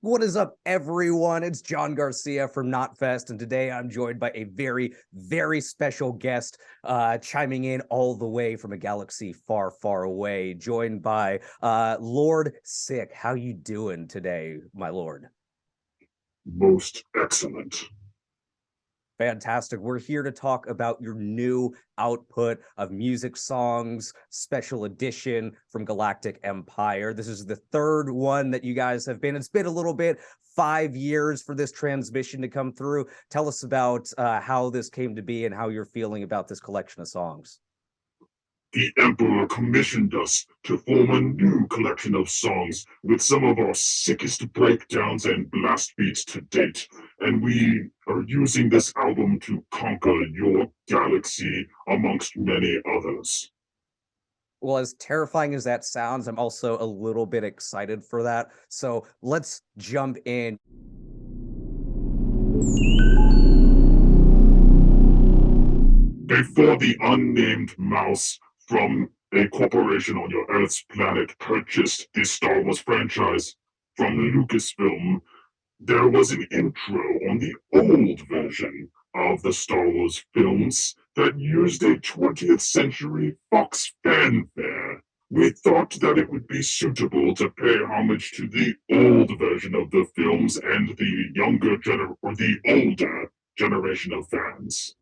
What is up, everyone? It's John Garcia from Knotfest, and today I'm joined by a very, very special guest, chiming in all the way from a galaxy far, far away. Joined by Lord Sikh. How you doing today, my lord? Most excellent. Fantastic. We're here to talk about your new output of music songs, special edition from Galactic Empire. This is the third one that you guys have been. It's been a little bit, 5 years for this transmission to come through. Tell us about how this came to be and how you're feeling about this collection of songs. The Emperor commissioned us to form a new collection of songs with some of our sickest breakdowns and blast beats to date, and we are using this album to conquer your galaxy amongst many others. Well, as terrifying as that sounds, I'm also a little bit excited for that. So let's jump in. Before the unnamed mouse from a corporation on your Earth's planet purchased the Star Wars franchise from Lucasfilm, there was an intro on the old version of the Star Wars films that used a 20th century Fox fanfare. We thought that it would be suitable to pay homage to the old version of the films and the or the older generation of fans.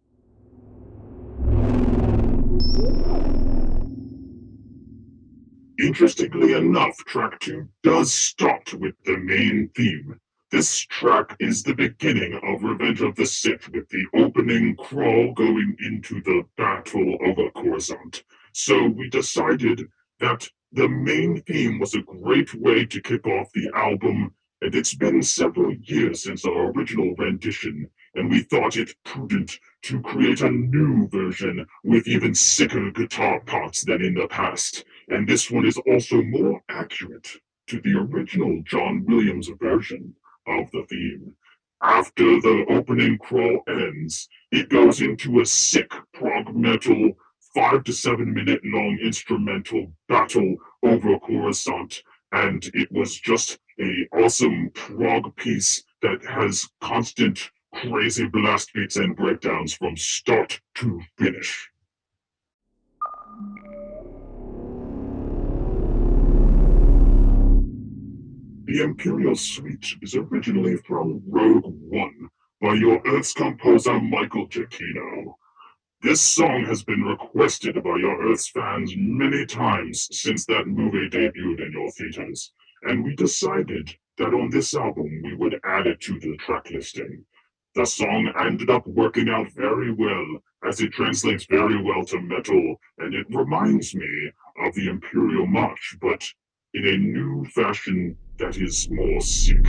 Interestingly enough, track 2 does start with the main theme. This track is the beginning of Revenge of the Sith, with the opening crawl going into the Battle over Coruscant. So we decided that the main theme was a great way to kick off the album, and it's been several years since our original rendition, and we thought it prudent to create a new version with even sicker guitar parts than in the past. And this one is also more accurate to the original John Williams version of the theme. After the opening crawl ends, it goes into a sick prog metal 5 to 7 minute long instrumental battle over Coruscant, and it was just a awesome prog piece that has constant crazy blast beats and breakdowns from start to finish. The Imperial Suite is originally from Rogue One by your Earth's composer Michael Giacchino. This song has been requested by your Earth's fans many times since that movie debuted in your theaters, and we decided that on this album we would add it to the track listing. The song ended up working out very well, as it translates very well to metal, and it reminds me of the Imperial March, but in a new fashion that is more Sikh.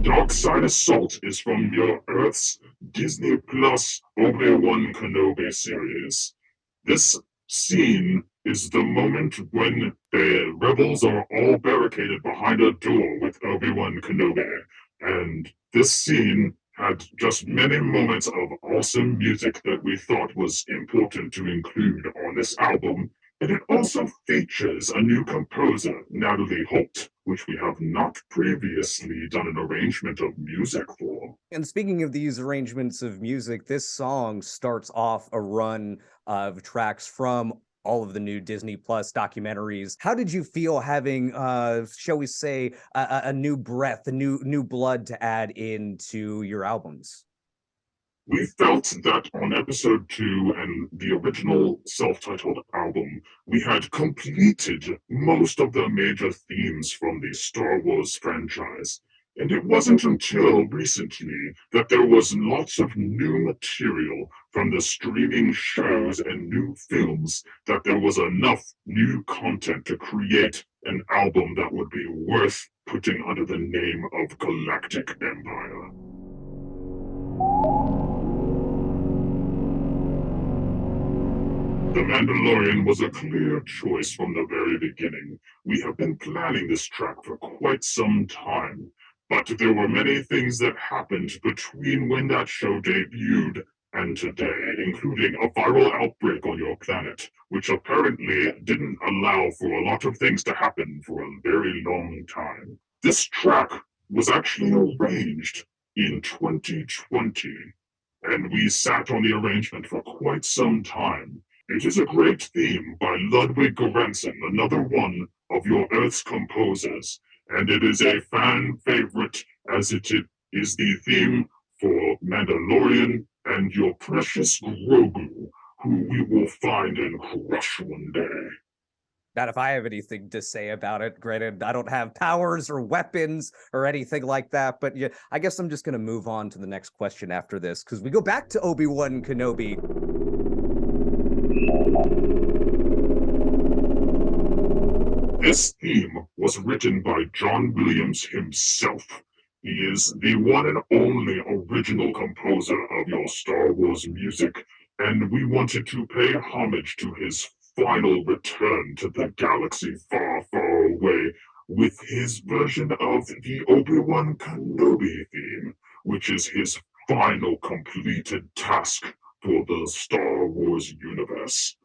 Dark Side Assault is from your Earth's Disney Plus ObiWan Kenobi series. This scene is the moment when the rebels are all barricaded behind a door with Obi-Wan Kenobi, and this scene had just many moments of awesome music that we thought was important to include on this album, and it also features a new composer, Natalie Holt, which we have not previously done an arrangement of music for. And speaking of these arrangements of music, this song starts off a run of tracks from all of the new Disney Plus documentaries. How did you feel having, shall we say, a new breath, a new blood to add into your albums? We felt that on episode 2 and the original self-titled album, we had completed most of the major themes from the Star Wars franchise. And it wasn't until recently that there was lots of new material from the streaming shows and new films that there was enough new content to create an album that would be worth putting under the name of Galactic Empire. The Mandalorian was a clear choice from the very beginning. We have been planning this track for quite some time, but there were many things that happened between when that show debuted and today, including a viral outbreak on your planet, which apparently didn't allow for a lot of things to happen for a very long time. This track was actually arranged in 2020, and we sat on the arrangement for quite some time. It is a great theme by Ludwig Göransson, another one of your Earth's composers, and it is a fan favorite as it is the theme for Mandalorian and your precious Grogu, who we will find and crush one day. Not if I have anything to say about it. Granted, I don't have powers or weapons or anything like that, but yeah, I guess I'm just going to move on to the next question after this, because we go back to Obi-Wan Kenobi. This theme was written by John Williams himself. He is the one and only original composer of your Star Wars music, and we wanted to pay homage to his final return to the galaxy far, far away with his version of the Obi-Wan Kenobi theme, which is his final completed task for the Star Wars universe.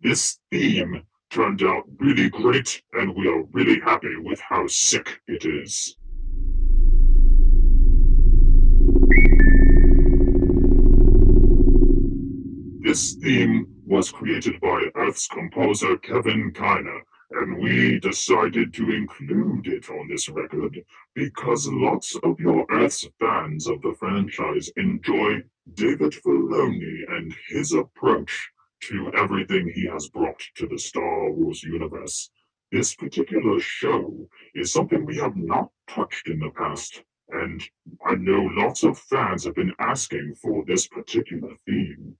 This theme turned out really great, and we are really happy with how sick it is. This theme was created by Earth's composer Kevin Kiner, and we decided to include it on this record because lots of your Earth's fans of the franchise enjoy David Filoni and his approach to everything he has brought to the Star Wars universe. This particular show is something we have not touched in the past, and I know lots of fans have been asking for this particular theme.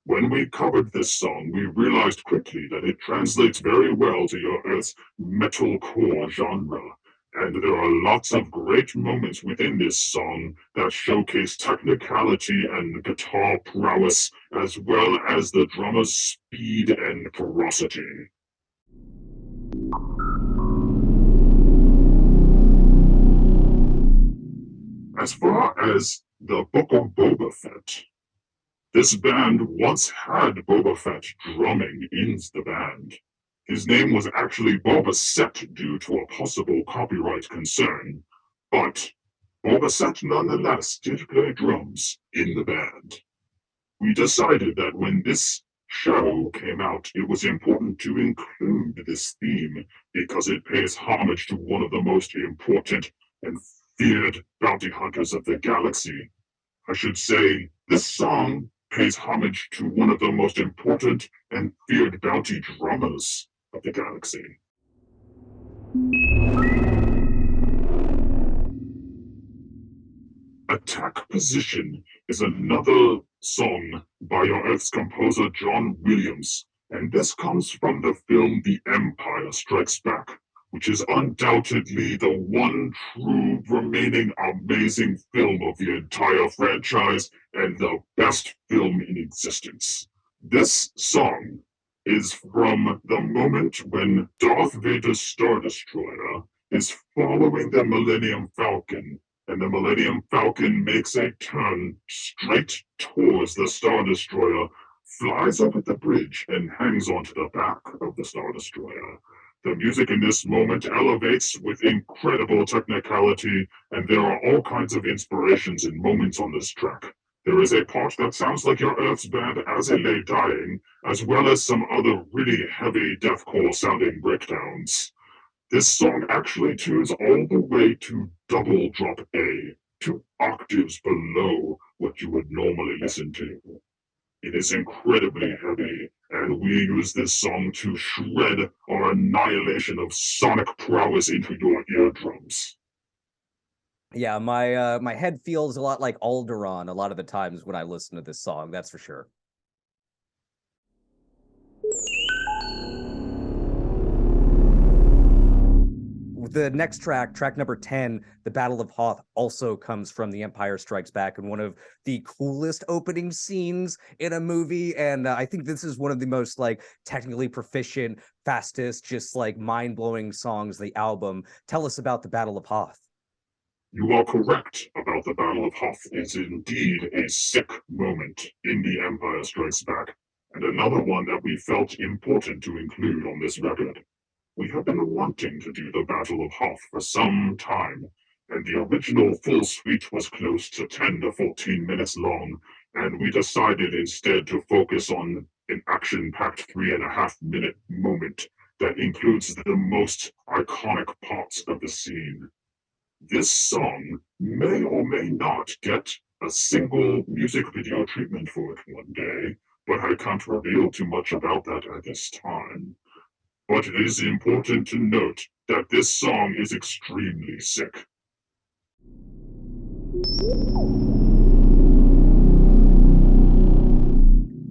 When we covered this song, we realized quickly that it translates very well to your Earth's metalcore genre, and there are lots of great moments within this song that showcase technicality and guitar prowess, as well as the drummer's speed and ferocity. As far as the Book of Boba Fett, this band once had Boba Fett drumming in the band. His name was actually Boba Fett due to a possible copyright concern, but Boba Fett nonetheless did play drums in the band. We decided that when this show came out, it was important to include this theme because it pays homage to one of the most important and feared bounty hunters of the galaxy. I should say, this song pays homage to one of the most important and feared bounty drummers of the galaxy. Attack Position is another song by your Earth's composer John Williams, and this comes from the film The Empire Strikes Back, which is undoubtedly the one true remaining amazing film of the entire franchise and the best film in existence. This song is from the moment when Darth Vader's Star Destroyer is following the Millennium Falcon, and the Millennium Falcon makes a turn straight towards the Star Destroyer, flies up at the bridge, and hangs onto the back of the Star Destroyer. The music in this moment elevates with incredible technicality, and there are all kinds of inspirations and moments on this track. There is a part that sounds like your Earth's band as it lay dying, as well as some other really heavy deathcore sounding breakdowns. This song actually tunes all the way to double drop A, 2 octaves below what you would normally listen to. It is incredibly heavy, and we use this song to shred our annihilation of sonic prowess into your eardrums. Yeah, my head feels a lot like Alderaan a lot of the times when I listen to this song, that's for sure. The next track, track number 10, The Battle of Hoth, also comes from The Empire Strikes Back, and one of the coolest opening scenes in a movie. And I think this is one of the most like technically proficient, fastest, just like mind-blowing songs, the album. Tell us about The Battle of Hoth. You are correct about the Battle of Hoth. It's indeed a sick moment in The Empire Strikes Back, and another one that we felt important to include on this record. We have been wanting to do the Battle of Hoth for some time, and the original full suite was close to 10 to 14 minutes long, and we decided instead to focus on an action-packed 3.5 minute moment that includes the most iconic parts of the scene. This song may or may not get a single music video treatment for it one day, but I can't reveal too much about that at this time. But it is important to note that this song is extremely sick.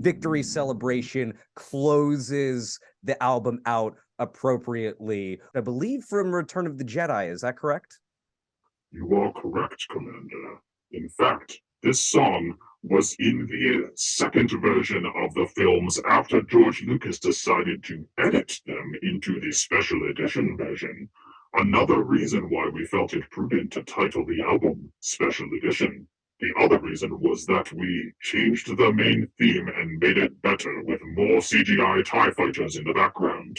Victory Celebration closes the album out appropriately. I believe from Return of the Jedi, is that correct? You are correct, Commander. In fact, this song was in the second version of the films after George Lucas decided to edit them into the special edition version. Another reason why we felt it prudent to title the album Special Edition. The other reason was that we changed the main theme and made it better with more CGI TIE fighters in the background.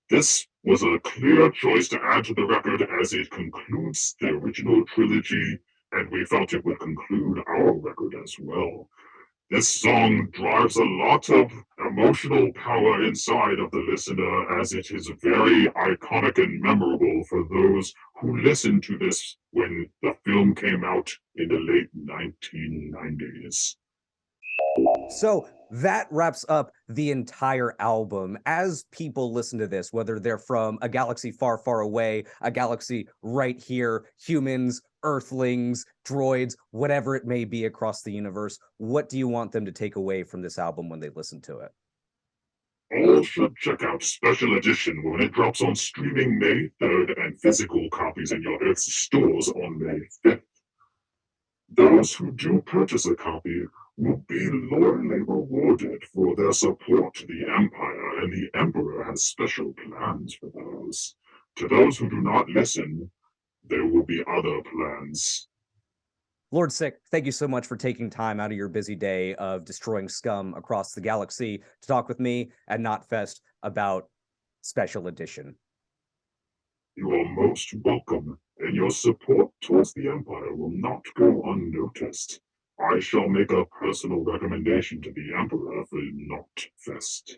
This was a clear choice to add to the record as it concludes the original trilogy, and we felt it would conclude our record as well. This song drives a lot of emotional power inside of the listener as it is very iconic and memorable for those who listened to this when the film came out in the late 1990s. So that wraps up the entire album. As people listen to this, whether they're from a galaxy far, far away, a galaxy right here, humans, earthlings, droids, whatever it may be across the universe, what do you want them to take away from this album when they listen to it? All should check out Special Edition when it drops on streaming May 3rd and physical copies in your Earth's stores on May 5th. Those who do purchase a copy will be loyally rewarded for their support to the Empire, and the Emperor has special plans for those. To those who do not listen, there will be other plans. Lord Sikh, thank you so much for taking time out of your busy day of destroying scum across the galaxy to talk with me at Knotfest about Special Edition. You are most welcome, and your support towards the Empire will not go unnoticed. I shall make a personal recommendation to the Emperor for Knotfest.